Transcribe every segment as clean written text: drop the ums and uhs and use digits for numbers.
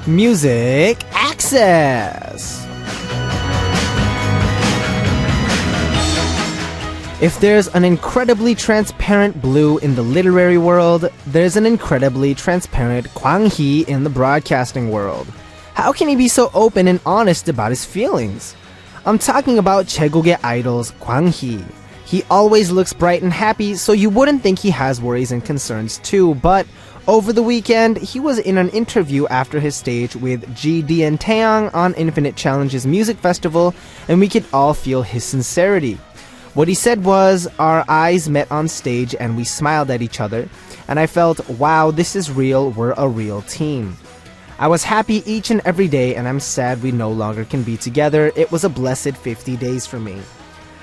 Music Access. If there's an incredibly transparent Blue in the literary world, there's an incredibly transparent Kwang-hee in the broadcasting world. How can he be so open and honest about his feelings? I'm talking about Chaeguk의 Idol's Kwang-hee. He always looks bright and happy, so you wouldn't think he has worries and concerns too, but over the weekend, he was in an interview after his stage with GD and Taeyang on Infinite Challenge's music festival, and we could all feel his sincerity. What he said was, our eyes met on stage and we smiled at each other, and I felt, wow, this is real, we're a real team. I was happy each and every day, and I'm sad we no longer can be together. It was a blessed 50 days for me.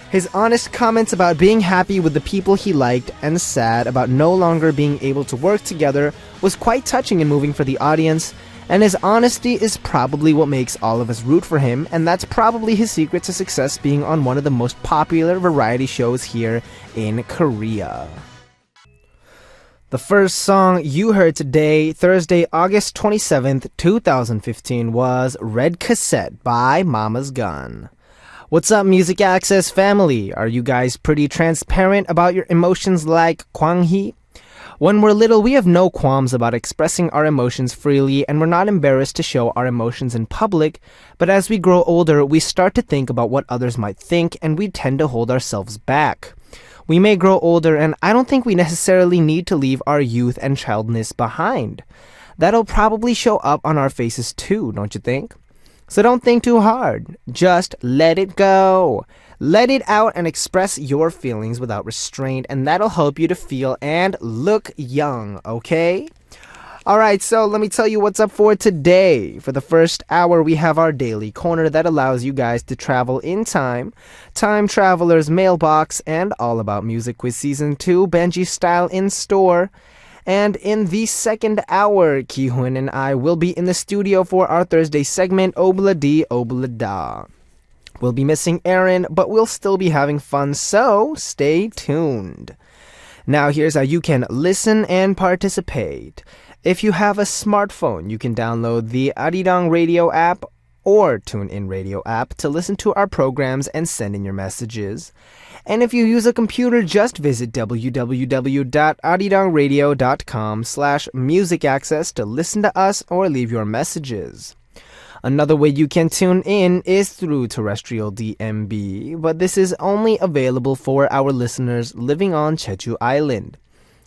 His honest comments about being happy with the people he liked and sad about no longer being able to work together was quite touching and moving for the audience, and his honesty is probably what makes all of us root for him, and that's probably his secret to success, being on one of the most popular variety shows here in Korea. The first song you heard today, Thursday, August 27th, 2015, was Red Cassette by Mama's Gun. What's up, Music Access family? Are you guys pretty transparent about your emotions like Kwang-hee? When we're little, we have no qualms about expressing our emotions freely, and we're not embarrassed to show our emotions in public, but as we grow older, we start to think about what others might think, and we tend to hold ourselves back. We may grow older, and I don't think we necessarily need to leave our youth and childness behind. That'll probably show up on our faces too, don't you think? So don't think too hard. Just let it go. Let it out and express your feelings without restraint, and that'll help you to feel and look young, okay? Alright, so let me tell you what's up for today. For the first hour, we have our daily corner that allows you guys to travel in time, Time Traveler's Mailbox, and All About Music Quiz Season 2, Benji style in store. And in the second hour, Ki-hoon and I will be in the studio for our Thursday segment, Obla Di Obla Da. We'll be missing Aaron, but we'll still be having fun, so stay tuned. Now here's how you can listen and participate. If you have a smartphone, you can download the Arirang Radio app or TuneIn Radio app to listen to our programs and send in your messages. And if you use a computer, just visit www.arirangradio.com/musicaccess to listen to us or leave your messages. Another way you can tune in is through terrestrial DMB, but this is only available for our listeners living on Jeju Island.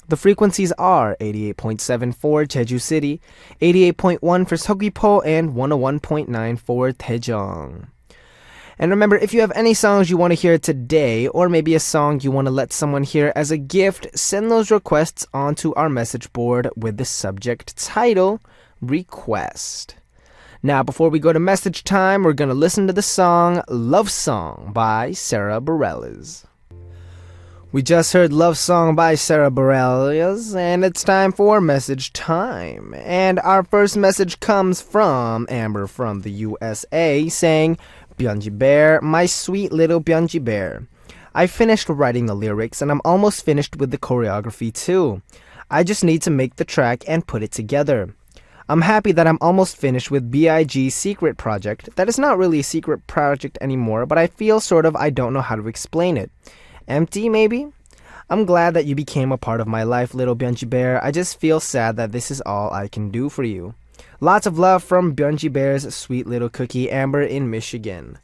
The frequencies are 88.7 for Jeju City, 88.1 for Seogwipo, and 101.9 for Daejeong. And remember, if you have any songs you want to hear today, or maybe a song you want to let someone hear as a gift, send those requests onto our message board with the subject title, Request. Now, before we go to message time, we're going to listen to the song Love Song by Sarah Bareilles. We just heard Love Song by Sarah Bareilles, and it's time for message time. And our first message comes from Amber from the USA saying, Benji Bear, my sweet little Benji Bear. I finished writing the lyrics and I'm almost finished with the choreography too. I just need to make the track and put it together. I'm happy that I'm almost finished with B.I.G's secret project. That is not really a secret project anymore, but I feel I don't know how to explain it. Empty, maybe? I'm glad that you became a part of my life, little Benji Bear. I just feel sad that this is all I can do for you. Lots of love from Benji Bear's sweet little cookie, Amber in Michigan.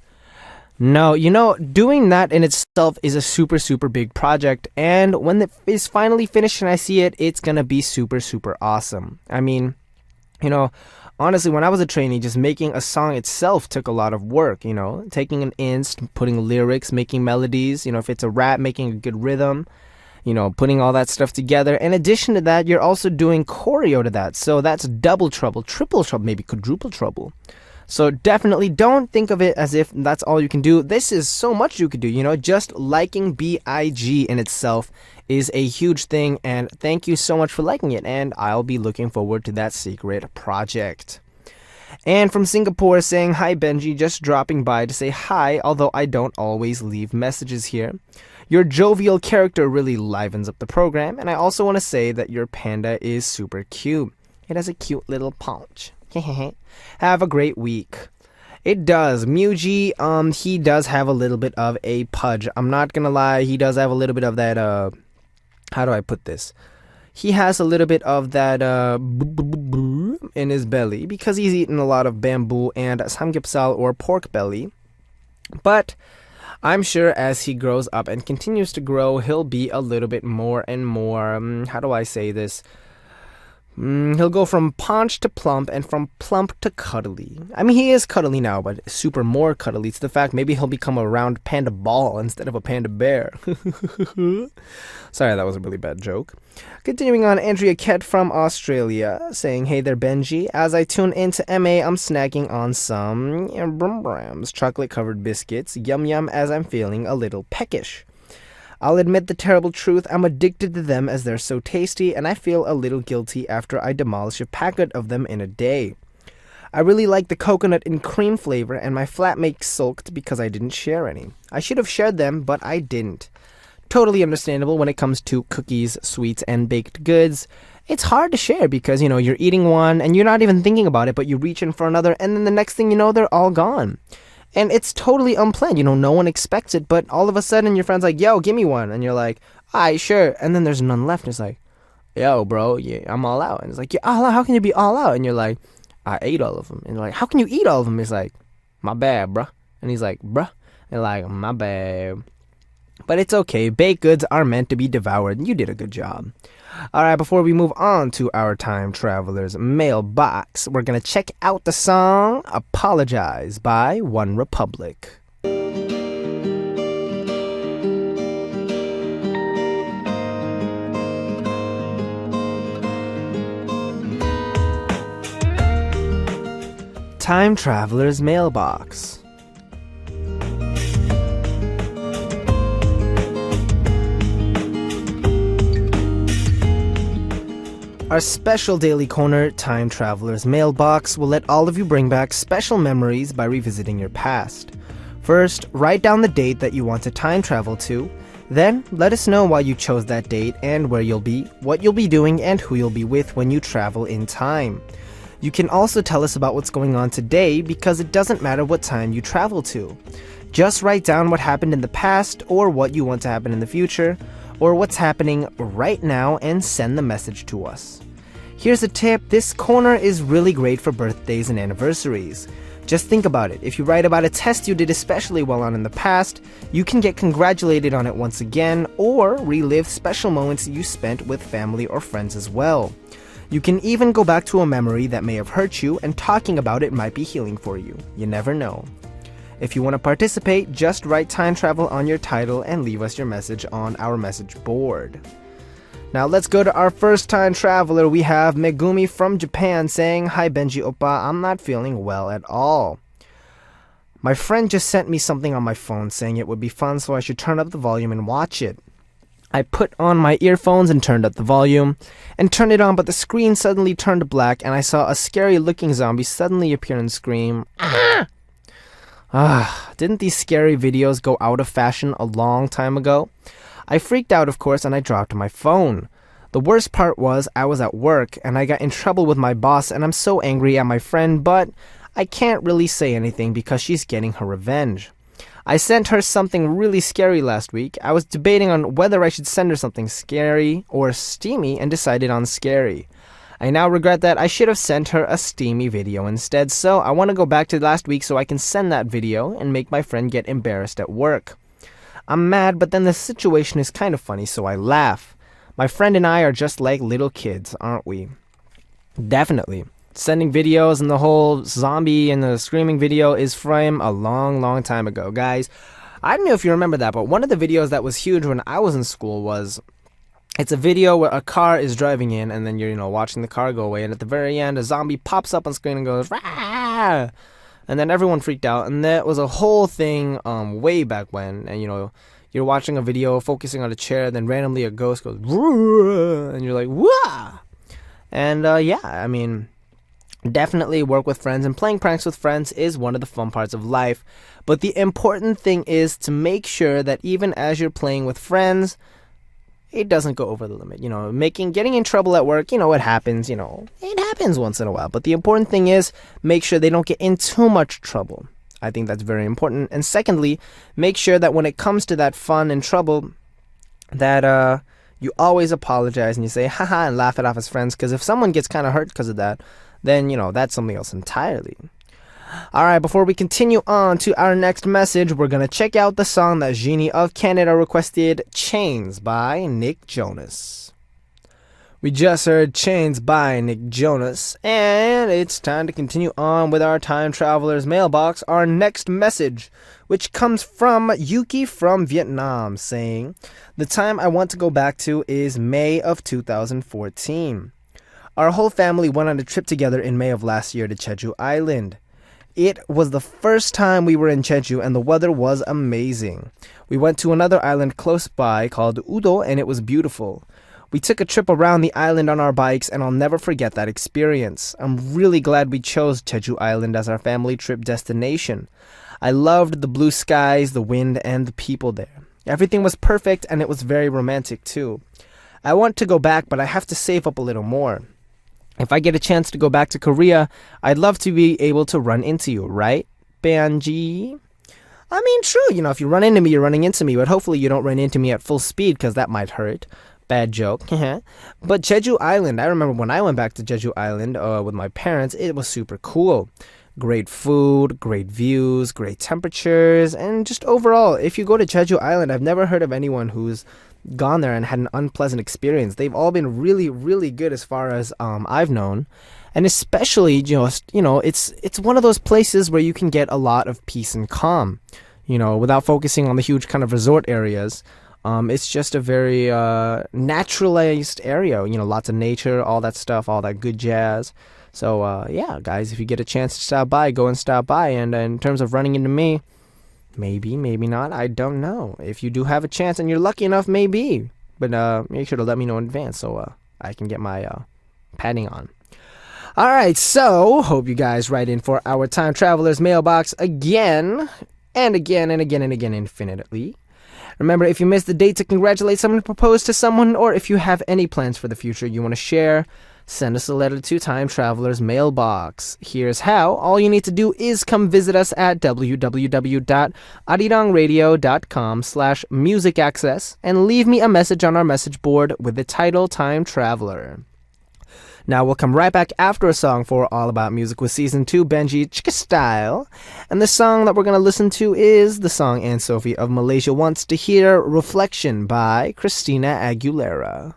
No, doing that in itself is a super, super big project, and when it is finally finished and I see it, it's gonna be super, super awesome. I mean, honestly, when I was a trainee, just making a song itself took a lot of work, taking an inst, putting lyrics, making melodies, if it's a rap, making a good rhythm, putting all that stuff together. In addition to that, you're also doing choreo to that. So that's double trouble, triple trouble, maybe quadruple trouble. So definitely don't think of it as if that's all you can do. This is so much you could do, just liking B.I.G in itself is a huge thing. And thank you so much for liking it. And I'll be looking forward to that secret project. And from Singapore saying, hi Benji, just dropping by to say hi, although I don't always leave messages here. Your jovial character really livens up the program, and I also want to say that your panda is super cute. It has a cute little paunch. Have a great week. It does. Muji, he does have a little bit of a pudge. I'm not gonna lie, he does have a little bit of that, how do I put this? He has a little bit of that, in his belly because he's eaten a lot of bamboo and samgyeopsal or pork belly. But I'm sure as he grows up and continues to grow, he'll be a little bit more and more, how do I say this? He'll go from paunch to plump and from plump to cuddly. I mean, he is cuddly now, but super more cuddly. It's the fact maybe he'll become a round panda ball instead of a panda bear. Sorry, that was a really bad joke. Continuing on, Andrea Kett from Australia saying, "Hey there, Benji. As I tune into MA, I'm snacking on some Brams chocolate-covered biscuits. Yum yum as I'm feeling a little peckish. I'll admit the terrible truth, I'm addicted to them as they're so tasty, and I feel a little guilty after I demolish a packet of them in a day. I really like the coconut and cream flavor, and my flatmate sulked because I didn't share any. I should have shared them, but I didn't. Totally understandable when it comes to cookies, sweets, and baked goods. It's hard to share because, you're eating one, and you're not even thinking about it, but you reach in for another, and then the next thing you know, they're all gone. And it's totally unplanned, no one expects it, but all of a sudden your friend's like, yo, give me one. And you're like, alright, sure. And then there's none left. And it's like, yo, bro, yeah, I'm all out. And it's like, you're all out? How can you be all out? And you're like, I ate all of them. And you're like, how can you eat all of them? It's like, my bad, bruh. And he's like, bruh. And like, my bad. But it's okay. Baked goods are meant to be devoured. And you did a good job. Alright, before we move on to our Time Traveler's mailbox, we're going to check out the song Apologize by One Republic. Time Traveler's mailbox. Our special daily corner, Time Traveler's Mailbox, will let all of you bring back special memories by revisiting your past. First, write down the date that you want to time travel to. Then, let us know why you chose that date and where you'll be, what you'll be doing, and who you'll be with when you travel in time. You can also tell us about what's going on today because it doesn't matter what time you travel to. Just write down what happened in the past or what you want to happen in the future, or what's happening right now, and send the message to us. Here's a tip, this corner is really great for birthdays and anniversaries. Just think about it, if you write about a test you did especially well on in the past, you can get congratulated on it once again, or relive special moments you spent with family or friends as well. You can even go back to a memory that may have hurt you, and talking about it might be healing for you. You never know. If you want to participate, just write time travel on your title and leave us your message on our message board. Now let's go to our first time traveler. We have Megumi from Japan saying, "Hi Benji Oppa, I'm not feeling well at all. My friend just sent me something on my phone saying it would be fun, so I should turn up the volume and watch it. I put on my earphones and turned up the volume and turned it on, but the screen suddenly turned black and I saw a scary looking zombie suddenly appear and scream, ah! Didn't these scary videos go out of fashion a long time ago? I freaked out, of course, and I dropped my phone. The worst part was I was at work and I got in trouble with my boss and I'm so angry at my friend, but I can't really say anything because she's getting her revenge. I sent her something really scary last week. I was debating on whether I should send her something scary or steamy and decided on scary. I now regret that. I should have sent her a steamy video instead, so I want to go back to last week so I can send that video and make my friend get embarrassed at work. I'm mad, but then the situation is kind of funny, so I laugh. My friend and I are just like little kids, aren't we? Definitely. Sending videos and the whole zombie and the screaming video is from a long, long time ago. Guys, I don't know if you remember that, but one of the videos that was huge when I was in school was, it's a video where a car is driving in and then you're, watching the car go away, and at the very end, a zombie pops up on screen and goes, "Rah!" And then everyone freaked out, and that was a whole thing way back when, and you're watching a video focusing on a chair, then randomly a ghost goes, "Rah!" And you're like, "Wah!" And yeah, I mean, definitely work with friends, and playing pranks with friends is one of the fun parts of life, but the important thing is to make sure that even as you're playing with friends, it doesn't go over the limit. Getting in trouble at work, it happens, it happens once in a while. But the important thing is make sure they don't get in too much trouble. I think that's very important. And secondly, make sure that when it comes to that fun and trouble, that you always apologize and you say haha and laugh it off as friends, because if someone gets kind of hurt because of that, then that's something else entirely. Alright, before we continue on to our next message, we're gonna check out the song that Jeannie of Canada requested, Chains by Nick Jonas. We just heard Chains by Nick Jonas, and it's time to continue on with our Time Traveler's Mailbox, our next message, which comes from Yuki from Vietnam, saying, the time I want to go back to is May of 2014. Our whole family went on a trip together in May of last year to Jeju Island. It was the first time we were in Jeju, and the weather was amazing. We went to another island close by called Udo, and it was beautiful. We took a trip around the island on our bikes, and I'll never forget that experience. I'm really glad we chose Jeju Island as our family trip destination. I loved the blue skies, the wind, and the people there. Everything was perfect, and it was very romantic too. I want to go back, but I have to save up a little more. If I get a chance to go back to Korea, I'd love to be able to run into you, right, Benji? I mean, true, if you run into me, you're running into me, but hopefully you don't run into me at full speed, because that might hurt. Bad joke. But Jeju Island, I remember when I went back to Jeju Island with my parents, it was super cool. Great food, great views, great temperatures, and just overall, if you go to Jeju Island, I've never heard of anyone who's gone there and had an unpleasant experience. They've all been really, really good as far as I've known. And especially, it's one of those places where you can get a lot of peace and calm, without focusing on the huge kind of resort areas. It's just a very naturalized area, lots of nature, all that stuff, all that good jazz. So, yeah, guys, if you get a chance to stop by, go and stop by. And in terms of running into me, maybe, maybe not, I don't know. If you do have a chance and you're lucky enough, maybe. But make sure to let me know in advance so I can get my padding on. Alright, so hope you guys write in for our Time Traveler's Mailbox again and again and again and again infinitely. Remember, if you missed the date to congratulate someone, propose to someone, or if you have any plans for the future you want to share, send us a letter to Time Traveler's Mailbox. Here's how. All you need to do is come visit us at www.arirangradio.com/musicaccess and leave me a message on our message board with the title Time Traveler. Now we'll come right back after a song for All About Music with Season 2 Benji Chicka Style. And the song that we're going to listen to is the song Anne Sophie of Malaysia Wants to Hear, Reflection by Christina Aguilera.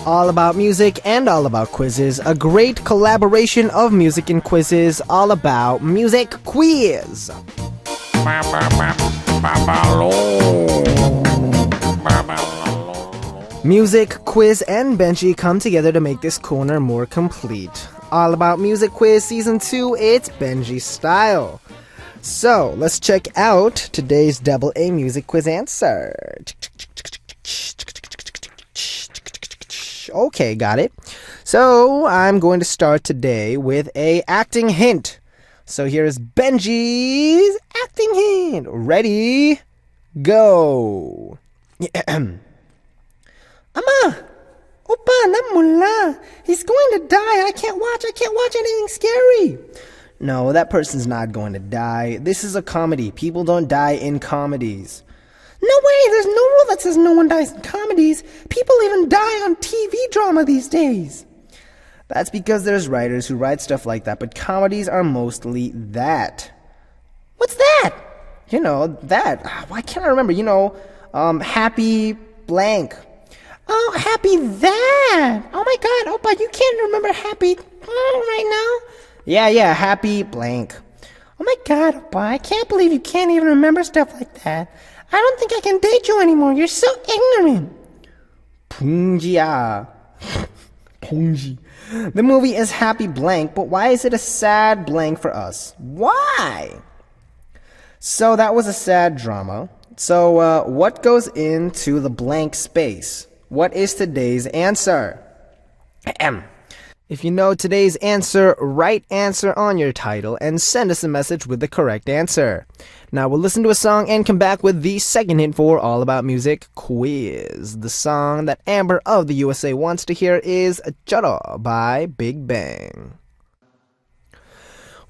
All about music and all about quizzes. A great collaboration of music and quizzes. All about music quiz. Music, quiz, and Benji come together to make this corner more complete. All about music quiz season 2. It's Benji style. So let's check out today's double A music quiz answer. Okay, got it. So I'm going to start today with a acting hint. So here's Benji's acting hint. Ready? Go. Ama, Oppa, namula. He's going to die. I can't watch anything scary. No, that person's not going to die. This is a comedy. People don't die in comedies. No way, there's no rule that says no one dies in comedies. People even die on TV drama these days. That's because there's writers who write stuff like that, but comedies are mostly that. What's that? That. Why can't I remember? Happy blank. Oh, happy that. Oh my god, Oppa, you can't remember happy right now? Yeah, happy blank. Oh my god, Oppa, I can't believe you can't even remember stuff like that. I don't think I can date you anymore. You're so ignorant. Pungia. Pungi. The movie is happy blank, but why is it a sad blank for us? Why? So that was a sad drama. So what goes into the blank space? What is today's answer? Ahem. If you know today's answer, write answer on your title and send us a message with the correct answer. Now we'll listen to a song and come back with the second hint for All About Music quiz. The song that Amber of the USA wants to hear is Choro by B.I.G.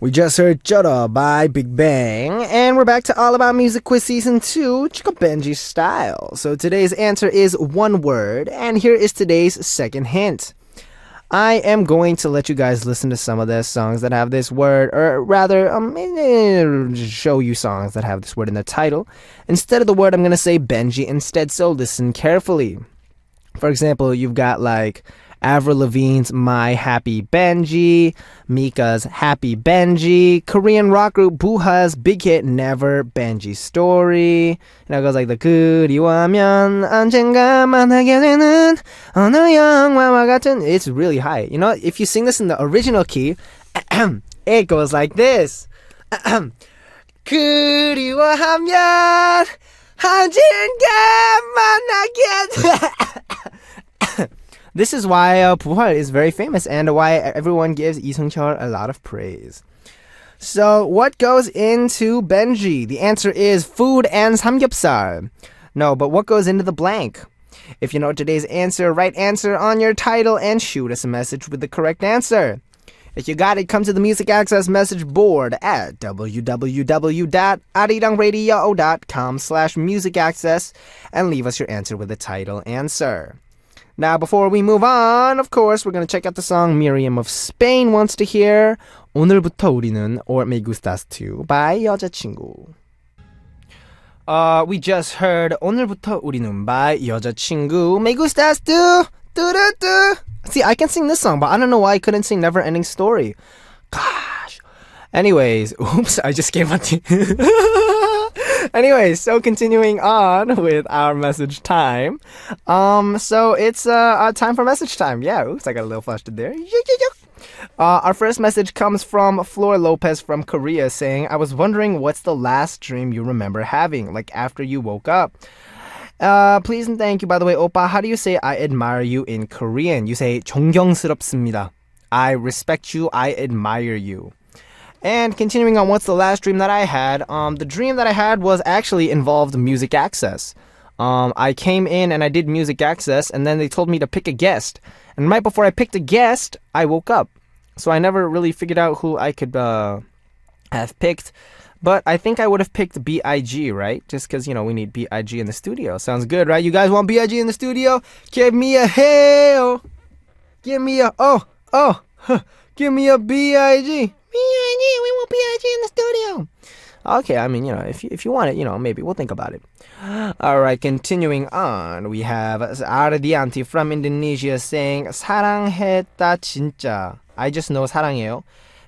We just heard Choro by B.I.G, and we're back to All About Music Quiz Season 2, Chico Benji style. So today's answer is one word, and here is today's second hint. I am going to let you guys listen to some of the songs that have this word, or rather, show you songs that have this word in the title. Instead of the word, I'm going to say Benji instead, so listen carefully. For example, you've got like Avril Lavigne's My Happy Benji, Mika's Happy Benji, Korean rock group Buha's big hit Never Benji Story. It goes like the 그리워하면 언젠가 만나게 되는 어느 영화와 같은. It's really high. You know, if you sing this in the original key, it goes like this. 그리워하면 언젠가 만나게 This is why Buhal is very famous and why everyone gives Lee Seung-cheol a lot of praise. So, what goes into Benji? The answer is food and samgyeopsal. No, but what goes into the blank? If you know today's answer, write answer on your title and shoot us a message with the correct answer. If you got it, come to the Music Access message board at www.arirangradio.com/musicaccess and leave us your answer with the title answer. Now, before we move on, of course, we're going to check out the song Miriam of Spain wants to hear 오늘부터 우리는 or Me Gustas Too by 여자친구. We just heard 오늘부터 우리는 by 여자친구. Me Gustas Too. See, I can sing this song, but I don't know why I couldn't sing Never Ending Story. Gosh. Anyways, oops, I just gave up. Anyways, so continuing on with our message time. So it's time for message time. Yeah, oops, I got a little flustered there. Our first message comes from Flor Lopez from Korea saying, I was wondering what's the last dream you remember having, like after you woke up. Please and thank you. By the way, Oppa, how do you say I admire you in Korean? You say 존경스럽습니다. I respect you, I admire you. And continuing on, what's the last dream that I had? The dream that I had was actually involved Music Access. I came in and I did Music Access, and then they told me to pick a guest. And right before I picked a guest, I woke up. So I never really figured out who I could have picked. But I think I would have picked B.I.G, right? Just because, you know, we need B.I.G in the studio. Sounds good, right? You guys want B.I.G in the studio? Give me a hail. Give me a give me a B.I.G. B.I.G, we want B.I.G in the studio. Okay, I mean, you know, if you want it, you know, maybe we'll think about it. Alright, continuing on, we have Ardianti from Indonesia saying 사랑했다 진짜. I just know 사랑해요.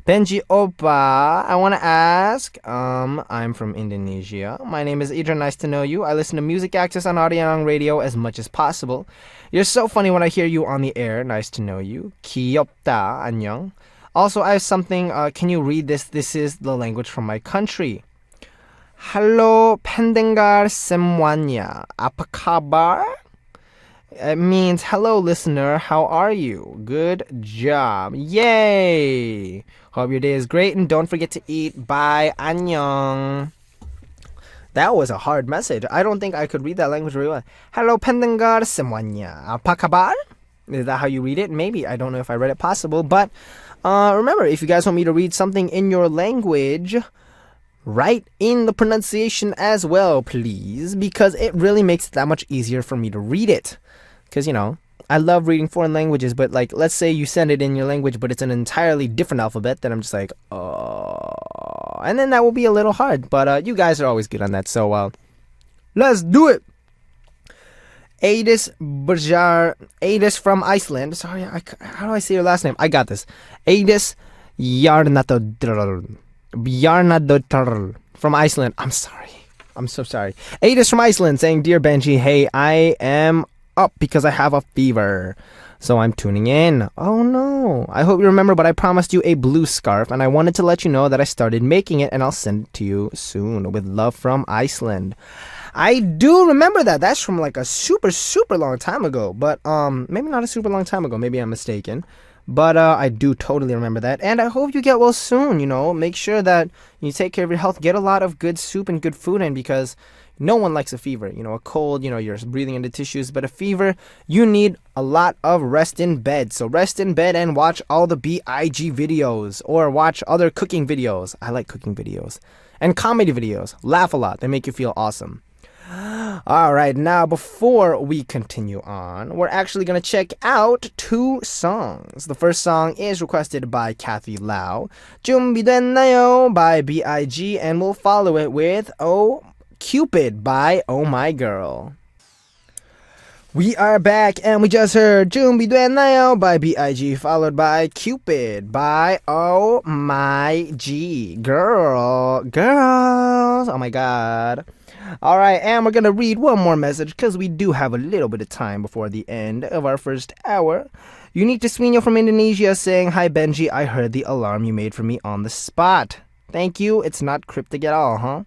Benji Oppa, I want to ask, I'm from Indonesia. My name is Idra, nice to know you. I listen to Music Access on Arirang Radio as much as possible. You're so funny when I hear you on the air, nice to know you. 귀엽다, 안녕. Also, I have something, can you read this? This is the language from my country. Hello, pendengar semwanya. Apa kabar? It means, hello, listener, how are you? Good job. Yay! Hope your day is great, and don't forget to eat. Bye. 안녕. That was a hard message. I don't think I could read that language very well. Hello, pendengar semwanya. Apa kabar? Is that how you read it? Maybe. I don't know if I read it possible, but remember, if you guys want me to read something in your language, write in the pronunciation as well, please, because it really makes it that much easier for me to read it. Because, you know, I love reading foreign languages, but, like, let's say you send it in your language, but it's an entirely different alphabet, then I'm just like, oh. And then that will be a little hard, but you guys are always good on that, so let's do it! Adis from Iceland. Sorry, how do I say your last name? I got this. Adis Yarnadotr from Iceland. I'm sorry. I'm so sorry. Adis from Iceland saying, Dear Benji, hey, I am up because I have a fever. So I'm tuning in. Oh no. I hope you remember, but I promised you a blue scarf, and I wanted to let you know that I started making it, and I'll send it to you soon. With love from Iceland. I do remember that. That's from like a super, super long time ago. But maybe not a super long time ago. Maybe I'm mistaken. But I do totally remember that. And I hope you get well soon, Make sure that you take care of your health. Get a lot of good soup and good food in, because no one likes a fever. A cold, you're breathing into tissues. But a fever, you need a lot of rest in bed. So rest in bed and watch all the B.I.G videos. Or watch other cooking videos. I like cooking videos. And comedy videos. Laugh a lot. They make you feel awesome. All right, now before we continue on, we're actually going to check out 2 songs. The first song is requested by Kathy Lau, 준비됐나요 by B.I.G, and we'll follow it with Oh Cupid by Oh My Girl. We are back, and we just heard 준비됐나요 by B.I.G, followed by Cupid by Oh My G. Girls, oh my god. Alright, and we're gonna read one more message because we do have a little bit of time before the end of our first hour. Unique Swinyo from Indonesia saying, Hi Benji, I heard the alarm you made for me on the spot. Thank you, it's not cryptic at all, huh?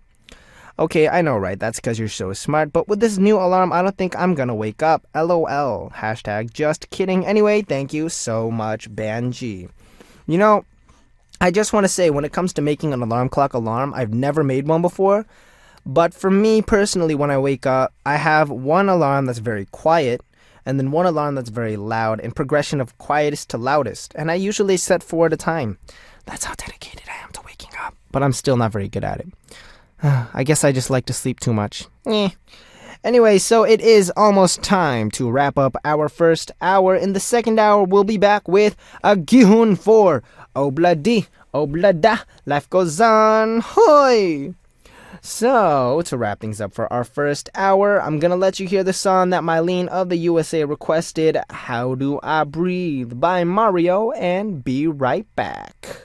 Okay, I know, right? That's because you're so smart, but with this new alarm, I don't think I'm gonna wake up. LOL. Hashtag just kidding. Anyway, thank you so much, Benji. I just want to say, when it comes to making an alarm clock alarm, I've never made one before. But for me personally, when I wake up, I have one alarm that's very quiet, and then one alarm that's very loud, in progression of quietest to loudest. And I usually set 4 at a time. That's how dedicated I am to waking up. But I'm still not very good at it. I guess I just like to sleep too much. Anyway, so it is almost time to wrap up our first hour. In the second hour, we'll be back with a Gihun for Obladi, Oblada, Life Goes On, Hoy! So, to wrap things up for our first hour, I'm gonna let you hear the song that Mylene of the USA requested, How Do I Breathe by Mario, and be right back.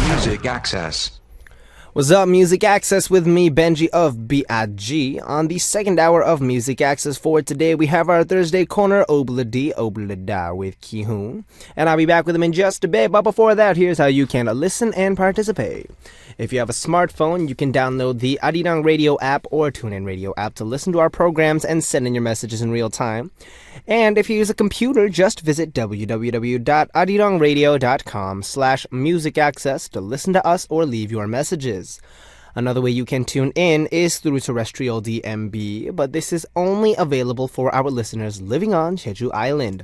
Music Access. What's up, Music Access, with me, Benji of B.I.G. On the second hour of Music Access for today, we have our Thursday corner, Obladi Oblada with Kihoon. And I'll be back with him in just a bit, but before that, here's how you can listen and participate. If you have a smartphone, you can download the Arirang Radio app or TuneIn Radio app to listen to our programs and send in your messages in real time. And if you use a computer, just visit www.arirangradio.com/musicaccess to listen to us or leave your messages. Another way you can tune in is through terrestrial DMB, but this is only available for our listeners living on Jeju Island.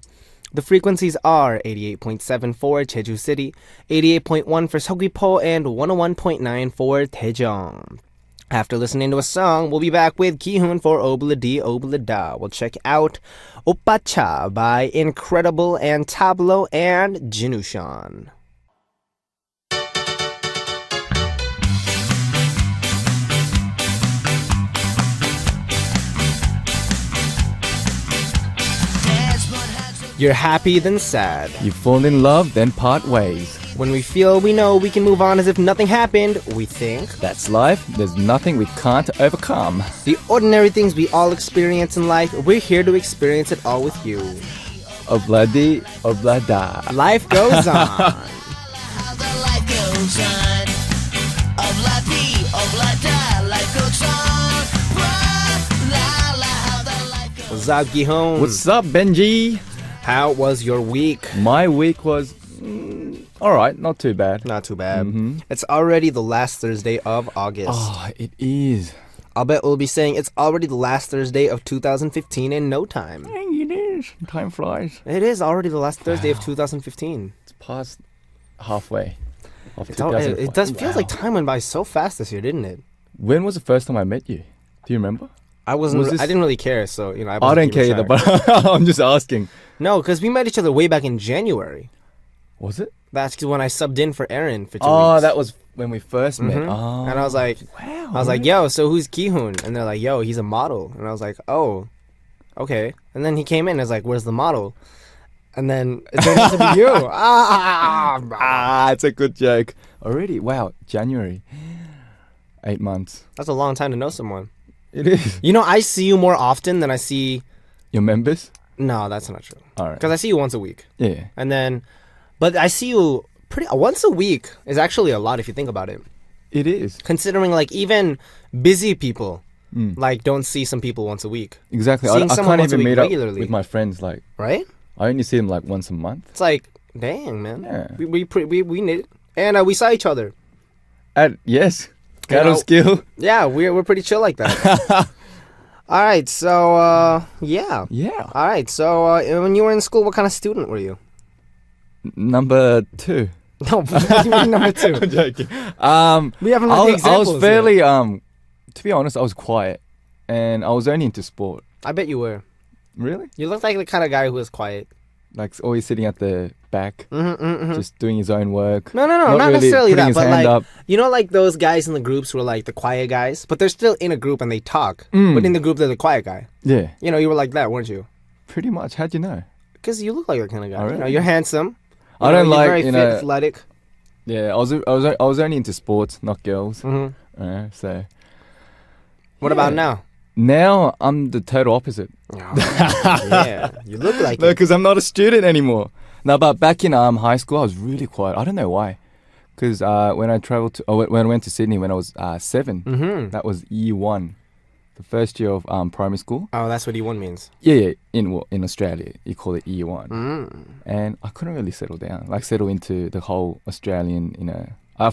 The frequencies are 88.7 for Jeju City, 88.1 for Seogwipo, and 101.9 for Daejeong. After listening to a song, we'll be back with Kihoon for Obladi Oblada. We'll check out Oppacha by Incredible and Tableau and Jinushan. You're happy, then sad. You fall in love, then part ways. When we feel we know we can move on as if nothing happened, we think That's life. There's nothing we can't overcome. the ordinary things we all experience in life, we're here to experience it all with you. Obladi, oblada. Life goes on. How the life goes on. Obladi, oblada, life goes on. La la, how the life goes on. What's up, Gihon? What's up, Benji? How was your week? My week was alright, not too bad. Not too bad. Mhm. It's already the last Thursday of August. Oh, it is. I'll bet we'll be saying it's already the last Thursday of 2015 in no time. It is. Time flies. It is already the last Thursday of 2015. It's past halfway of It 2015. does feels Wow. like time went by so fast this year, didn't it? When was the first time I met you? Do you remember? I wasn't. Was this- I didn't really care, so I. I wasn't don't care keeping either, track. but I'm just asking. No, because we met each other way back in January. Was it? That's 'cause when I subbed in for Aaron for 2 Oh, weeks. that was when we first met. Oh, And I was like, wow. I was like, yo, so who's Ki-hoon? And they're like, yo, he's a model. And I was like, oh, okay. And then he came in and was like, where's the model? And then it turned out to be you. It's a good joke. Already? Wow, January. 8 months. That's a long time to know someone. It is. You know, I see you more often than I see... Your members? No, that's not true. All right. Because I see you once a week. Yeah. And then... But I see you once a week is actually a lot if you think about it. It is. Considering, like, even busy people, Mm. like, don't see some people once a week. Exactly. Seeing I someone can't once a even week meet regularly. up with my friends. Like, Right? I only see them like once a month. It's like, dang, man. Yeah. We need it. And we saw each other. Yes. You Battle know- skill. Yeah, we're pretty chill like that. All right, so, yeah. Yeah. All right, so when you were in school, what kind of student were you? Number 2. No, what do you mean number 2? I'm joking. We haven't I read the was examples fairly, yet. to be honest, I was quiet. And I was only into sport. I bet you were. Really? You looked like the kind of guy who was quiet. Like always sitting at the back, Mm-hmm. just doing his own work. No, not really necessarily putting that, his but hand like, up. you know, like those guys in the groups who are like the quiet guys, but they're still in a group and they talk. Mm. But in the group, they're the quiet guy. Yeah, You know, you were like that, weren't you? pretty much. How'd you know? Because you look like that kind of guy. Oh, You know, really? you're handsome. I don't you're like, very you fit, know- athletic. Yeah, I was only into sports, not girls. Mm-hmm. So What about now? now I'm the total opposite. Yeah, you look like No, it. because I'm not a student anymore. No, but back in high school, I was really quiet. I don't know why. Because when I went to Sydney when I was 7, Mm-hmm. that was year 1, the first year of primary school. Oh, that's what E1 means. Yeah, in Australia, you call it year 1. Mm. And I couldn't really settle down, like settle into the whole Australian,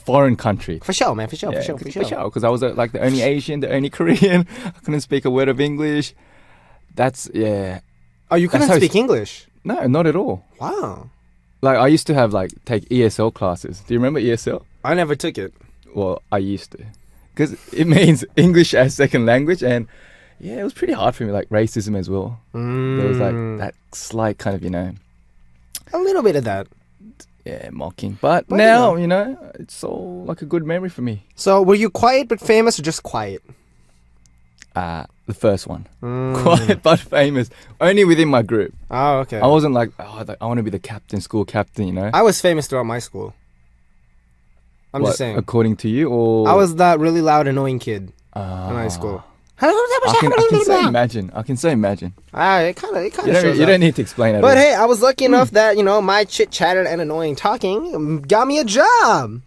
foreign country. For sure, man. For sure, Yeah, for sure. because I was like the only Asian, the only Korean. I couldn't speak a word of English. That's, yeah. Oh, you couldn't That's how speak English? No, not at all. Wow. Like, I used to have, take ESL classes. Do you remember ESL? I never took it. Well, I used to. Because it means English as second language. And, yeah, it was pretty hard for me, like racism as well. There was, that slight kind of, A little bit of that. yeah, mocking. But But, now, it's all like a good memory for me. So, were you quiet but famous or just quiet? The first one. Quiet but famous. Only within my group. Oh, okay. I wasn't like, I want to be the captain, school captain, I was famous throughout my school. I'm What, just saying. According to you, or I was that really loud, annoying kid in Ah. high school. I can so imagine. I can so imagine. It kind of You shows don't up. need to explain it. But hey, I was lucky enough that, my chit-chatter and annoying talking got me a job.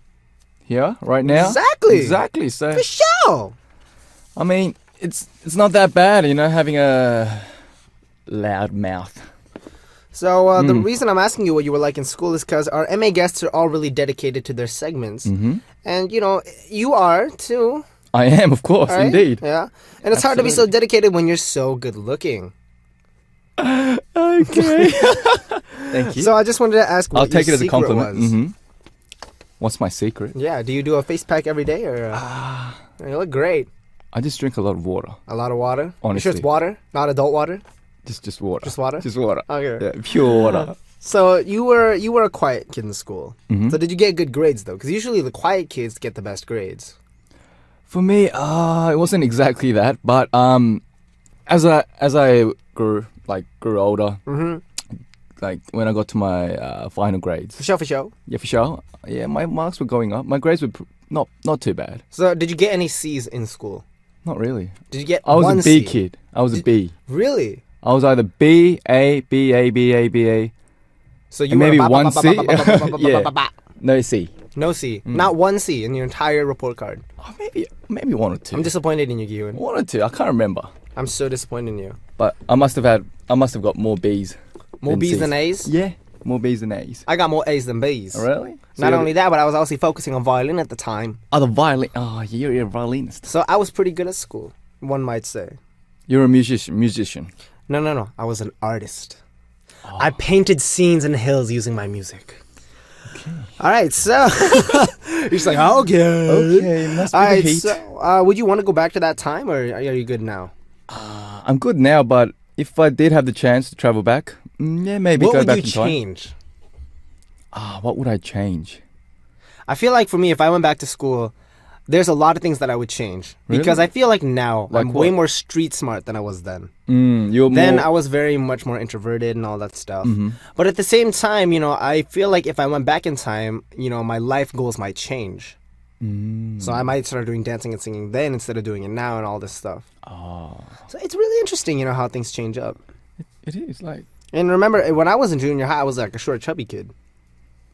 Here, right now. Exactly. So, For sure. I mean, it's not that bad, having a loud mouth. So the reason I'm asking you what you were like in school is because our MA guests are all really dedicated to their segments. Mm-hmm. And, you are too. I am, of course, Right? indeed. Yeah. And it's hard to be so dedicated when you're so good looking. Okay. Thank you. So I just wanted to ask what I'll take your it as a secret compliment. was. Mm-hmm. What's my secret? Yeah. Do you do a face pack every day or? You look great. I just drink a lot of water. A lot of water. You sure Honestly. it's water, not adult water? Just water. Just water? Just water. Okay. Yeah, pure water. So you were a quiet kid in school. Mhm. So did you get good grades though? Because usually the quiet kids get the best grades. For me, it wasn't exactly that, but as I grew older, like when I got to my final grades, For sure. yeah, for sure, yeah, my marks were going up. My grades were not too bad. So did you get any C's in school? Not really. Did you get I was one a B C? kid. I was a B. Really? I was either B, A, B, A, B, A, B, A. So you And were maybe ba- ba- one ba- C? ba- ba- ba- ba- ba- ba- Yeah. ba- ba- No C. No C. Not one C in your entire report card. Oh, maybe one or two. I'm disappointed in you, Giyun. One or two. I can't remember. I'm so disappointed in you. But I must have got more B's. More B's C's. than A's? Yeah, more B's than A's. I got more A's than B's. Really? Not only that, but I was also focusing on violin at the time. Oh, the violin. Oh, you're a violinist. So I was pretty good at school, one might say. You're a musician. No. I was an artist. Oh. I painted scenes and hills using my music. Okay. All right, so you're just like, okay. Okay, must be All the right, heat. so would you want to go back to that time, or are you good now? I'm good now, but if I did have the chance to travel back, yeah, maybe What go would back you in time. change? What would I change? I feel like for me, if I went back to school, there's a lot of things that I would change. Really? Because I feel like now Like I'm way what? more street smart than I was then. You're Then more. I was very much more introverted and all that stuff. Mhm. But at the same time, I feel like if I went back in time, my life goals might change. So I might start doing dancing and singing then instead of doing it now and all this stuff. Oh, So it's really interesting, how things change up. it is like. And remember, when I was in junior high, I was like a short, chubby kid.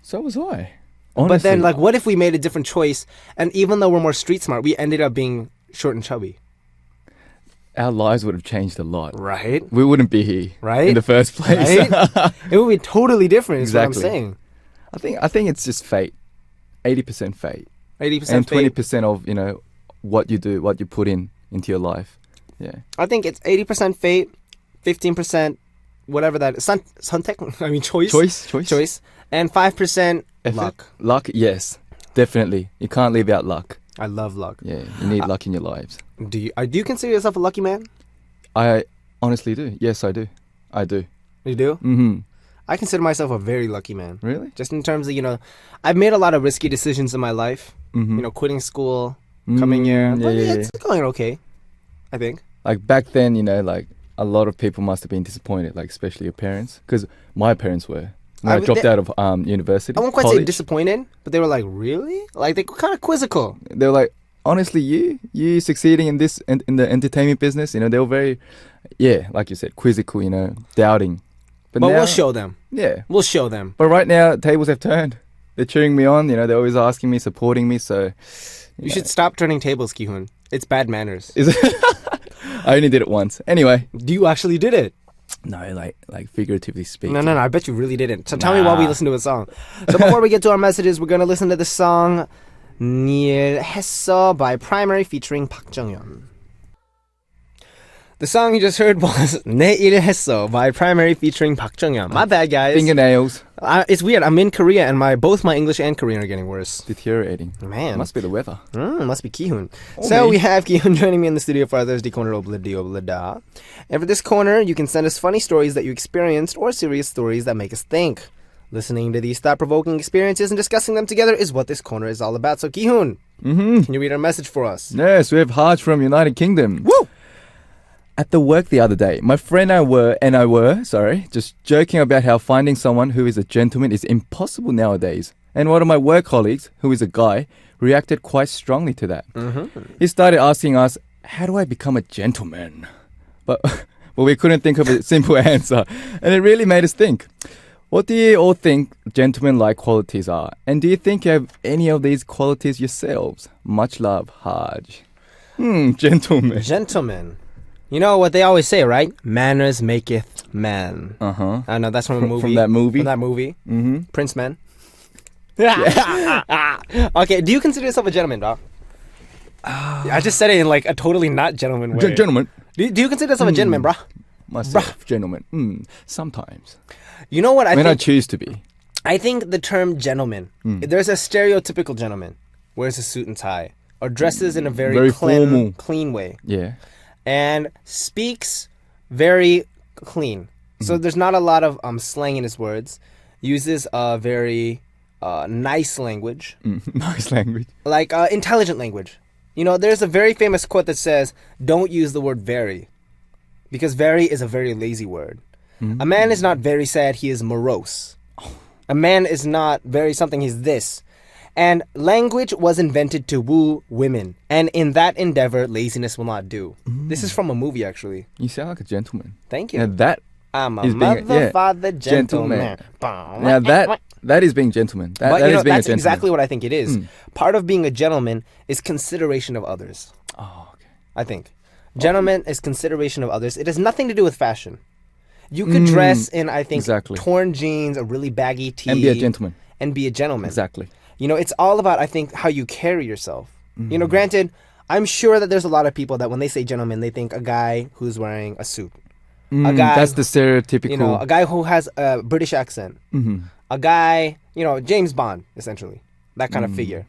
So was I. But then, Honestly. what if we made a different choice? And even though we're more street smart, we ended up being short and chubby. our lives would have changed a lot. Right? We wouldn't be here Right? in the first place. Right? It would be totally different, is what I'm Exactly. saying. I think it's just fate. 80% fate. 80% And fate. 20% of, what you do, what you put into your life. Yeah. I think it's 80% fate, 15% whatever that is. Choice. Choice. And 5% Effort. luck. Luck, yes. Definitely. You can't leave out luck. I love luck. Yeah, you need luck in your lives. Do you consider yourself a lucky man? I honestly do. Yes, I do. I do. You do? Mm-hmm. I consider myself a very lucky man. Really? Just in terms of, I've made a lot of risky decisions in my life. Mm-hmm. Quitting school, coming here. But it's going okay, I think. Like back then, like a lot of people must have been disappointed, like especially your parents, because my parents were. When I dropped out of university, I won't quite say college, disappointed, but they were like, really? Like, they were kind of quizzical. they were like, honestly, you succeeding in this in the entertainment business, they were very, like you said, quizzical, doubting. But now, we'll show them. Yeah. We'll show them. But right now, tables have turned. They're cheering me on. They're always asking me, supporting me. So You should stop turning tables, Ki-hoon. It's bad manners. Is it? I only did it once. Anyway. You actually did it. No, like figuratively speaking. No, I bet you really didn't. So tell me while we listen to a song. So before we get to our messages, we're going to listen to the song 닐 했어 by Primary featuring Park Jung-yeon. The song you just heard was 내일 했어 by Primary featuring Park Jung-yeon. My bad, guys. Fingernails. It's weird. I'm in Korea and both my English and Korean are getting worse. Deteriorating. Man. Must be the weather. Must be Ki-hoon. Or So me. we have Ki-hoon joining me in the studio for our Thursday corner Oblidi Oblida. And for this corner, you can send us funny stories that you experienced or serious stories that make us think. Listening to these thought-provoking experiences and discussing them together is what this corner is all about. So Ki-hoon, can you read our message for us? Yes, we have Haj from United Kingdom. Woo! At the work the other day, my friend and I were just joking about how finding someone who is a gentleman is impossible nowadays. And one of my work colleagues, who is a guy, reacted quite strongly to that. He started asking us, how do I become a gentleman? But we couldn't think of a simple answer. And it really made us think. What do you all think gentleman-like qualities are? And do you think you have any of these qualities yourselves? Much love, Haj. Gentleman. Gentlemen. You know what they always say, right? Manners maketh man. Uh-huh. I know that's from a movie. From that movie? From that movie. Mm-hmm. Prince Man. Okay, do you consider yourself a gentleman, dog? I just said it in like a totally not gentleman way. Gentleman. Do you consider yourself a gentleman, bruh? Myself, gentleman. Sometimes. You know what I When I think? choose to be. I think the term gentleman, there's a stereotypical gentleman, wears a suit and tie, or dresses in a very formal. clean way, Yeah. and speaks very clean. So there's not a lot of slang in his words. Uses a very nice language, Nice language. like intelligent language. There's a very famous quote that says, "Don't use the word very," because very is a very lazy word. A man is not very sad, he is morose. A man is not very something, he's this. And language was invented to woo women. And in that endeavor, laziness will not do. This is from a movie, actually. You sound like a gentleman. Thank you. Now that I'm a is being- mother, yeah, father, gentleman. now that is being gentleman. That is being that's a gentleman. exactly what I think it is. Part of being a gentleman is consideration of others. Oh, okay. I think. Gentleman is consideration of others. It has nothing to do with fashion. You could dress in, I think, Exactly. torn jeans, a really baggy tee. And be a gentleman. And be a gentleman. Exactly. It's all about, I think, how you carry yourself. Granted, I'm sure that there's a lot of people that when they say gentleman, they think a guy who's wearing a suit. A guy, That's the stereotypical. a guy who has a British accent. A guy, James Bond, essentially. That kind of figure.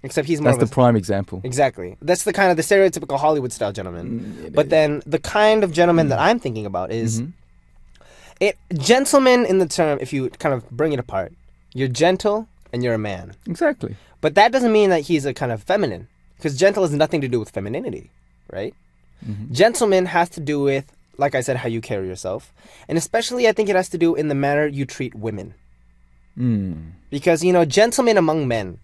Except he's more That's of the prime example. Exactly. That's the kind of the stereotypical Hollywood style gentleman. But then the kind of gentleman that I'm thinking about is gentleman in the term, if you kind of bring it apart, you're gentle and you're a man. Exactly. But that doesn't mean that he's a kind of feminine, because gentle has nothing to do with femininity, right? Gentleman has to do with, like I said, how you carry yourself. And especially, I think it has to do in the manner you treat women. Because, gentlemen among men,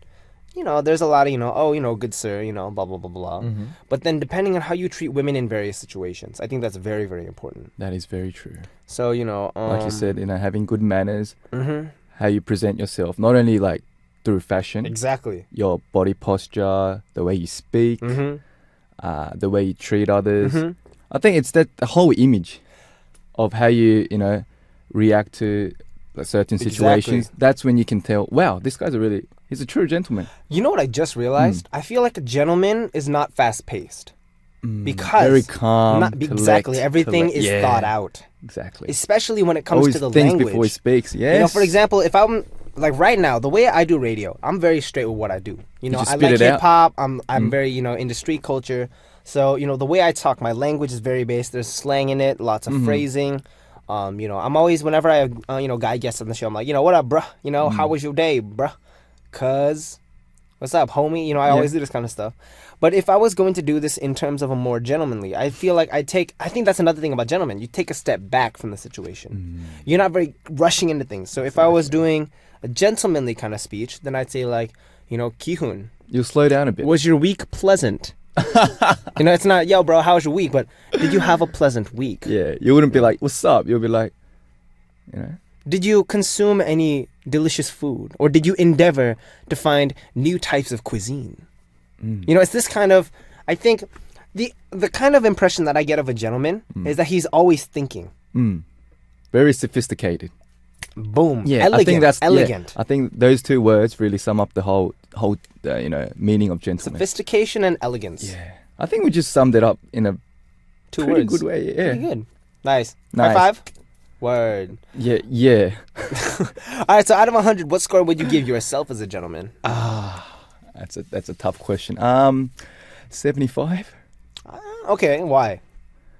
there's a lot of, good sir, blah, blah, blah, blah. But then depending on how you treat women in various situations, I think that's very, very important. That is very true. So, Like you said, having good manners, how you present yourself, not only like through fashion, exactly, your body posture, the way you speak, the way you treat others. I think it's the whole image of how you, react to certain situations. Exactly. That's when you can tell, wow, this guy's he's a true gentleman. You know what I just realized? I feel like a gentleman is not fast-paced. Because very calm, exactly, everything is thought out. Exactly. Especially when it comes Always to the thinks language. before he speaks. Yes. For example, if I'm like right now, the way I do radio, I'm very straight with what I do. you I spit like it out? hip hop. I'm very into street culture. So the way I talk, my language is very based. There's slang in it, lots of phrasing. I'm always, whenever I have guy guests on the show, I'm like, what up, bruh? How was your day, bruh? Cuz, what's up, homie? I always do this kind of stuff. But if I was going to do this in terms of a more gentlemanly, I feel like I think that's another thing about gentlemen. You take a step back from the situation. You're not very rushing into things. So if I was doing a gentlemanly kind of speech, then I'd say like, Kihun, You'll slow down a bit. was your week pleasant? It's not, yo, bro, how was your week? But did you have a pleasant week? Yeah, you wouldn't be like, what's up? You'll be like, Did you consume any delicious food? Or did you endeavor to find new types of cuisine? It's this kind of, I think, the kind of impression that I get of a gentleman is that he's always thinking. Very sophisticated. Boom. Yeah, elegant. I think that's elegant. I think those two words really sum up the whole meaning of gentleman. Sophistication and elegance. Yeah, I think we just summed it up in a Two pretty words. good way. Yeah, Pretty good. Nice. Nice. High five. Word. yeah. All right. So out of 100, what score would you give yourself as a gentleman? That's a tough question. 75. Okay. Why?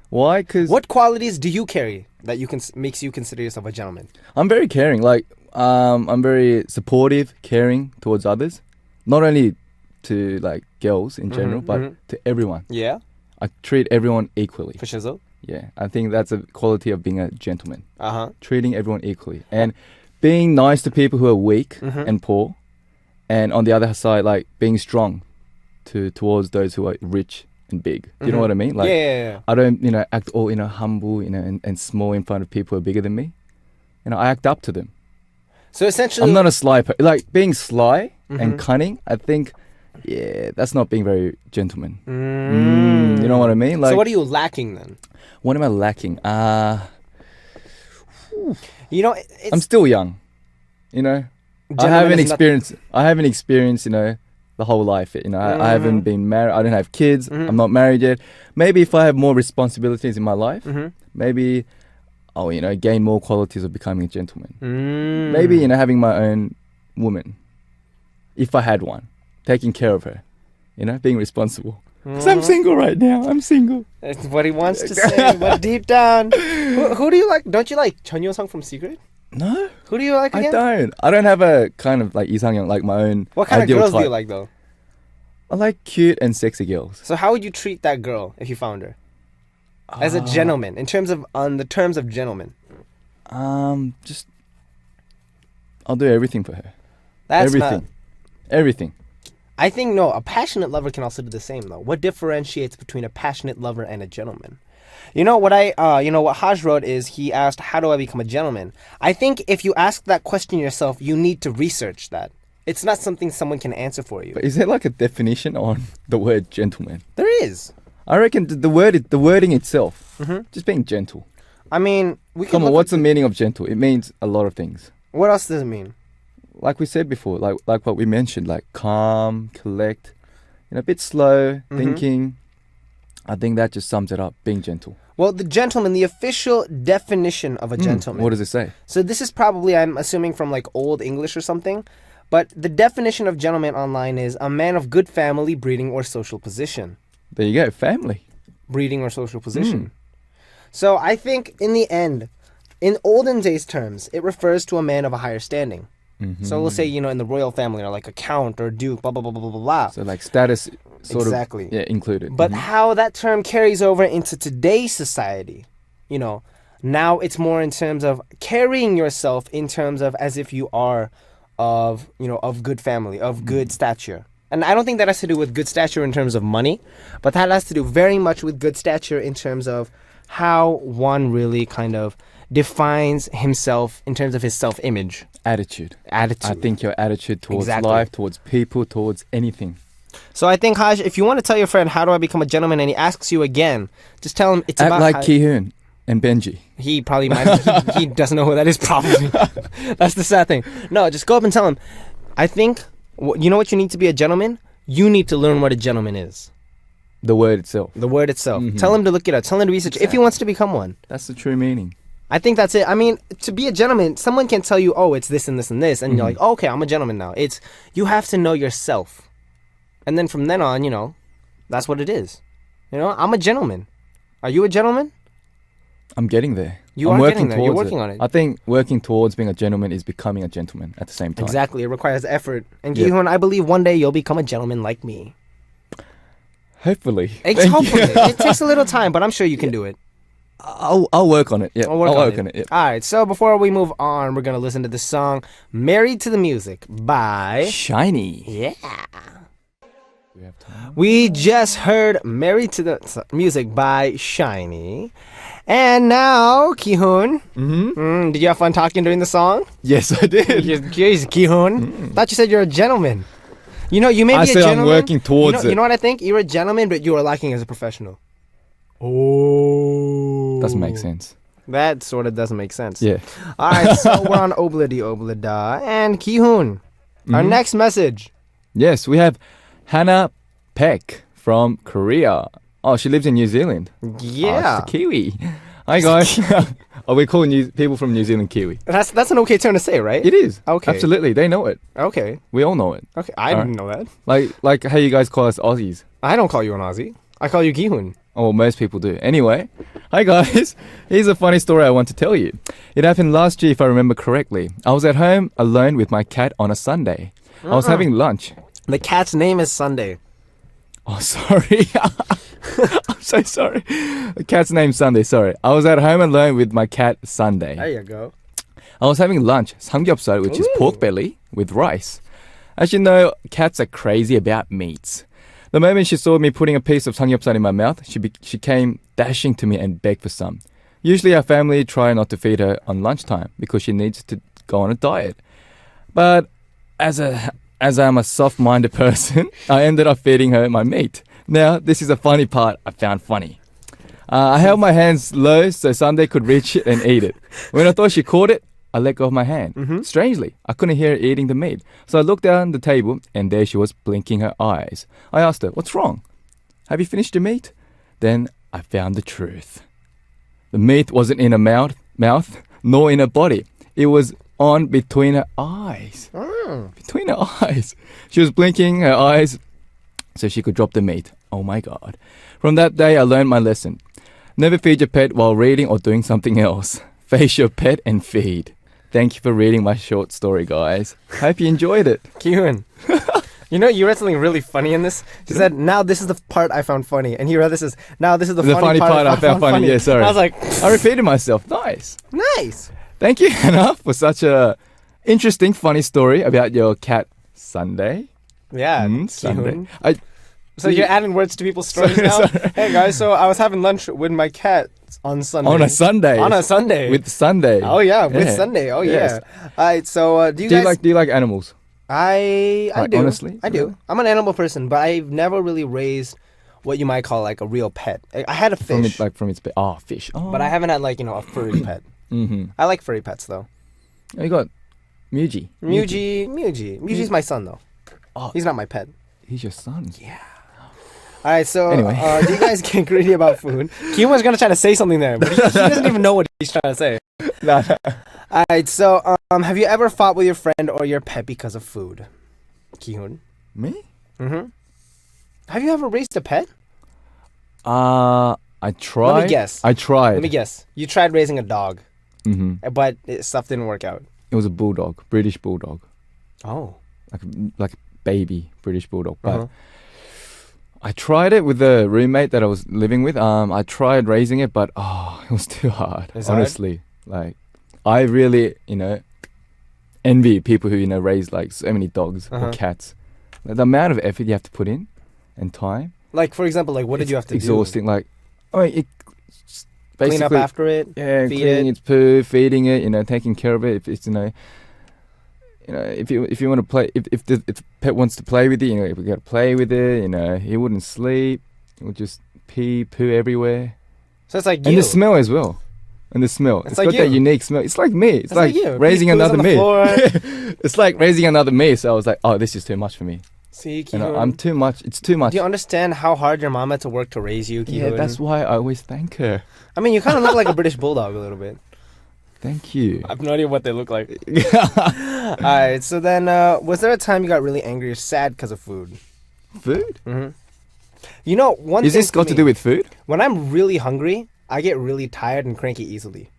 Why? Because What qualities do you carry that makes you consider yourself a gentleman? I'm very caring. Like, I'm very supportive, caring towards others. Not only to like girls in general, but to everyone. Yeah. I treat everyone equally. For shizzle. Yeah, I think that's a quality of being a gentleman. Treating everyone equally and being nice to people who are weak and poor, and on the other side, like being strong towards those who are rich and big. Do you know what I mean? Like, yeah. I don't, act all, humble, and small in front of people who are bigger than me. I act up to them. So essentially, I'm not a sly like being sly and cunning. I think, that's not being very gentleman. You know what I mean? Like, so what are you lacking then? What am I lacking? It's, I'm still young. I haven't experienced. The whole life. I haven't been married. I don't have kids. I'm not married yet. Maybe if I have more responsibilities in my life, maybe I'll gain more qualities of becoming a gentleman. Maybe having my own woman, if I had one, taking care of her, being responsible. Because I'm single right now. I'm single. That's what he wants to say, but deep down, who do you like? Don't you like Chun Yo-sung from Secret? No. Who do you like again? I don't have a kind of like Lee Sang-young, like my own. What kind of girls type. do you like though? I like cute and sexy girls. So how would you treat that girl if you found her? As a gentleman, on the terms of gentleman. Just I'll do everything for her. That's Everything. I think a passionate lover can also do the same though. What differentiates between a passionate lover and a gentleman? What Haj wrote is he asked, how do I become a gentleman? I think if you ask that question yourself, you need to research that. It's not something someone can answer for you. But is there like a definition on the word gentleman? There is. I reckon the wording itself, just being gentle. I mean, we can Come on, what's the meaning of gentle? It means a lot of things. What else does it mean? Like we said before, like what we mentioned, like calm, collect, a bit slow, thinking. I think that just sums it up, being gentle. Well, the official definition of a gentleman. What does it say? So this is probably, I'm assuming, from like Old English or something. But the definition of gentleman online is a man of good family, breeding, or social position. There you go, family. Breeding or social position. So I think in the end, in olden days terms, it refers to a man of a higher standing. So we'll say, in the royal family, or like a count or duke, blah, blah, blah, blah, blah, blah. So like status sort Exactly. of included. But how that term carries over into today's society, now it's more in terms of carrying yourself in terms of as if you are of good family, of good stature. And I don't think that has to do with good stature in terms of money, but that has to do very much with good stature in terms of how one really kind of defines himself in terms of his self-image. Attitude. I Attitude. think your attitude towards Exactly. life, towards people, towards anything. So I think, Haj, if you want to tell your friend, how do I become a gentleman, and he asks you again, just tell him it's Act about like how... Ki-hoon and Benji. He probably might. He doesn't know who that is. Probably. That's the sad thing. No, just go up and tell him. I think. You know what you need to be a gentleman. You need to learn what a gentleman is. The word itself. The word itself. Tell him to look it up. Tell him to research if he wants to become one. That's the true meaning. I think that's it. I mean, to be a gentleman, someone can tell you, "Oh, it's this and this and this," and you're like, oh, "Okay, I'm a gentleman now." It's you have to know yourself, and then from then on, that's what it is. I'm a gentleman. Are you a gentleman? I'm getting there. You I'm are working getting there. You're towards working on it. I think working towards being a gentleman is becoming a gentleman at the same time. Exactly. It requires effort. And Yeah. Ki-hoon, I believe one day you'll become a gentleman like me. Hopefully. Hopefully. It takes a little time, but I'm sure you can do it. I'll work on it. Yeah. I'll work on it. Yeah. All right. So before we move on, we're going to listen to the song Married to the Music by... Shiny. Yeah. We have time. We just heard Married to the Music by Shiny. And now, Ki-hoon. Did you have fun talking during the song? Yes, I did. Jeez, Ki-hoon. Thought you said you're a gentleman. You may be I a said gentleman. I'm working towards You it. know what I think? You're a gentleman, but you are lacking as a professional. Oh. Doesn't make sense. That sort of doesn't make sense. Yeah. All right, so we're on Obladi Oblada. And Ki-hoon, our next message. Yes, we have Hannah Peck from Korea. Oh, she lives in New Zealand. Yeah. Oh, she's a Kiwi. Hi, guys. Oh, we call people from New Zealand Kiwi. That's an okay term to say, right? It is. Okay. Absolutely. They know it. Okay. We all know it. Okay. I didn't know that. Like how you guys call us Aussies. I don't call you an Aussie. I call you Ki-hoon. Oh, most people do. Anyway, hi guys. Here's a funny story I want to tell you. It happened last year, if I remember correctly. I was at home alone with my cat on a Sunday. I was having lunch. The cat's name is Sunday. Oh, sorry. I'm so sorry. The cat's name's Sunday, sorry. I was at home alone with my cat Sunday. There you go. I was having lunch, samgyeopsal, which is pork belly with rice. As you know, cats are crazy about meats. The moment she saw me putting a piece of samgyeopsal in my mouth, she came dashing to me and begged for some. Usually our family try not to feed her on lunchtime because she needs to go on a diet. But as I'm a soft-minded person, I ended up feeding her my meat. Now, this is a funny part I found funny. I held my hands low so Sunday could reach it and eat it. When I thought she caught it, I let go of my hand. Strangely, I couldn't hear her eating the meat. So I looked down the table and there she was blinking her eyes. I asked her, "What's wrong? Have you finished your meat?" Then I found the truth. The meat wasn't in her mouth nor in her body. It was on between her eyes. Between her eyes. She was blinking her eyes so she could drop the meat. Oh my God. From that day, I learned my lesson. Never feed your pet while reading or doing something else. Face your pet and feed. Thank you for reading my short story, guys. Hope you enjoyed it. Ki-hoon. You read something really funny in this. She said, "Now this is the part I found funny," and he read this as, "Now this is the funny part I found funny." Yeah, sorry. I was like, I repeated myself. Nice. nice. Thank you, Hannah, for such a interesting, funny story about your cat Sunday. Yeah, Sunday. Ki-hoon. So you're adding words to people's stories now? Hey guys, so I was having lunch with my cat on Sunday. On a Sunday. On a Sunday. With Sunday. Oh yeah, with Sunday. Oh Yes. yeah. All right, so do you guys... Do you like animals? I Like, do. honestly? I do. I'm an animal person, but I've never really raised what you might call like a real pet. I had a fish, From its fish. Oh. but I haven't had like a furry pet. I like furry pets though. You got Muji. Muji's my son though. Oh. He's not my pet. He's your son. Yeah. All right, so Anyway. do you guys get greedy about food? Ki-hoon's gonna try to say something there, but he doesn't even know what he's trying to say. No. All right, so have you ever fought with your friend or your pet because of food? Ki-hoon. Me? Have you ever raised a pet? I tried. Let me guess. I tried. Let me guess. You tried raising a dog, Mm-hmm. but stuff didn't work out. It was a bulldog, British bulldog. Oh. like a baby British bulldog. But Uh-huh. I tried it with the roommate that I was living with. I tried raising it, but it was too hard. It's hard? Honestly, like I really, envy people who raise like so many dogs Uh-huh. or cats. Like, the amount of effort you have to put in and time. Like, for example, like what did you have to exhausting. Like, do? Clean up after it? Yeah, feed cleaning it? its poo, feeding it, taking care of it. If it's if you want to play, if the pet wants to play with you, we got to play with it. He wouldn't sleep. He would just poo everywhere. So it's like you. And the smell as well. And the smell. It's like got that you. unique smell. It's like me. It's like you. raising Pee-poos another on the me. floor. It's like raising another me. So I was like, oh, this is too much for me. See, I'm too much. It's too much. Do you understand how hard your mom had to work to raise you, Yeah, Ki-hoon? that's why I always thank her. I mean, you kind of look like a British bulldog a little bit. Thank you. I have no idea what they look like. Alright, so then, was there a time you got really angry or sad because of food? Food? Mm-hmm. One Is thing this for got to me, do with food? when I'm really hungry, I get really tired and cranky easily.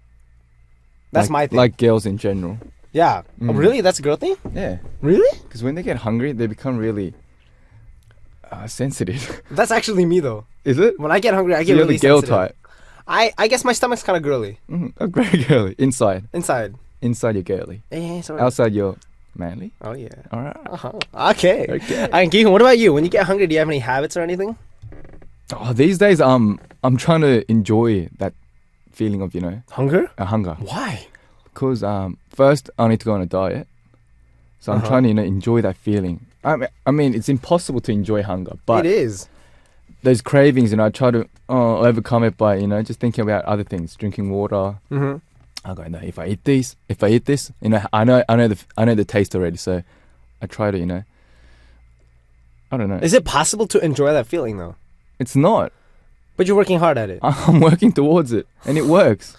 That's my thing. Like girls in general. Yeah. Oh, really? That's a girl thing? Yeah. Really? Because when they get hungry, they become really sensitive. That's actually me, though. Is it? When I get hungry, I So get you're really the girl sensitive. type. I guess my stomach's kind of girly. Oh, very girly. Inside. Inside. Inside you're girly. Sorry. Outside you're manly. Oh, yeah. All right. Uh-huh. Okay. Okay. And Ki-hoon, what about you? When you get hungry, do you have any habits or anything? Oh, these days, I'm trying to enjoy that feeling of Hunger? hunger. Why? Because first I need to go on a diet, so I'm Uh-huh. trying to enjoy that feeling. I mean, it's impossible to enjoy hunger, but It is. those cravings, I try to overcome it by just thinking about other things, drinking water. Mm-hmm. I go, no, if I eat this, I know the taste already, so I try to, I don't know. Is it possible to enjoy that feeling, though? It's not. But you're working hard at it. I'm working towards it, and it works.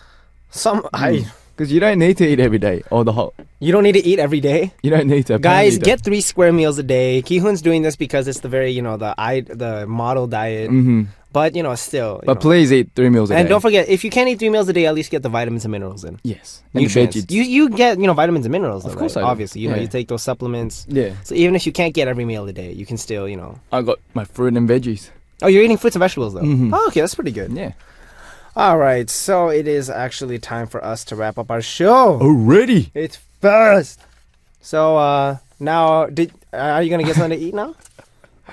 Because you don't need to eat every day or the whole. You don't need to eat every day. You don't need to. Guys, apparently get 3 square meals a day. Ki-hoon's doing this because it's the very, the model diet. Mm-hmm. But, still. But please eat 3 meals a day. And don't forget, if you can't eat 3 meals a day, at least get the vitamins and minerals in. Yes. And the Nutrients. veggies. You get, you get minerals, though, Of course right? I do. Obviously, Yeah. you take those supplements. Yeah. So even if you can't get every meal a day, you can still, I got my fruit and veggies. Oh, you're eating fruits and vegetables, though? Mhm. Oh, okay, that's pretty good. Yeah. All right, so it is actually time for us to wrap up our show. Already. It's fast. So now, are you gonna get something to eat now?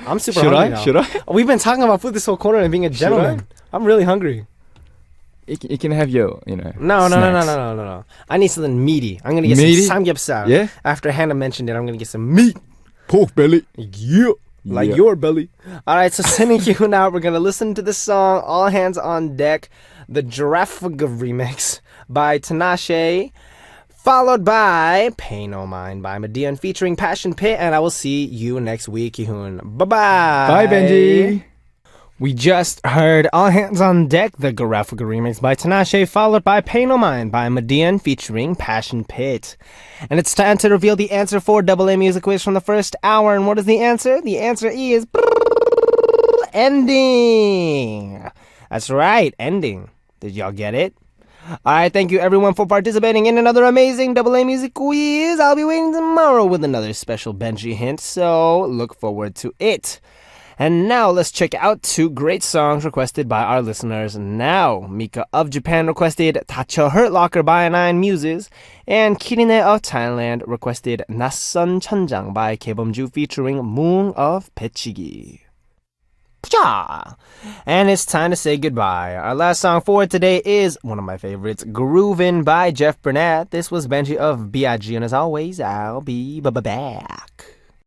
I'm super Should hungry I? now. Should I? We've been talking about food this whole corner and being a gentleman. I'm really hungry. You can have your, No. snacks. I need something meaty. I'm gonna get Meaty? some samgyeopsal. Yeah? After Hannah mentioned it, I'm gonna get some meat. Pork belly. Yeah. Like Yeah. your belly. All right, so sending you now. We're gonna listen to the song "All Hands on Deck," the Giraffe remix by Tinashe, followed by "Pay No Mind" by Median featuring Passion Pit, and I will see you next week, Ki-hoon. Bye bye. Bye, Benji. We just heard All Hands on Deck, the Garafuga remix by Tinashe, followed by Pay No Mind by Median featuring Passion Pit. And it's time to reveal the answer for Double A Music Quiz from the first hour. And what is the answer? The answer is ending. That's right, ending. Did y'all get it? Alright, thank you everyone for participating in another amazing Double A Music Quiz. I'll be waiting tomorrow with another special Benji hint, so look forward to it. And now let's check out 2 great songs requested by our listeners. Now, Mika of Japan requested Tacho Hurt Locker by 9 Muses, and Kirine of Thailand requested Nassun Chanjang by Kebomju featuring Moon of Pechigi. Pcha! And it's time to say goodbye. Our last song for today is one of my favorites, Groovin' by Jeff Burnett. This was Benji of B.I.G, and as always, I'll be back.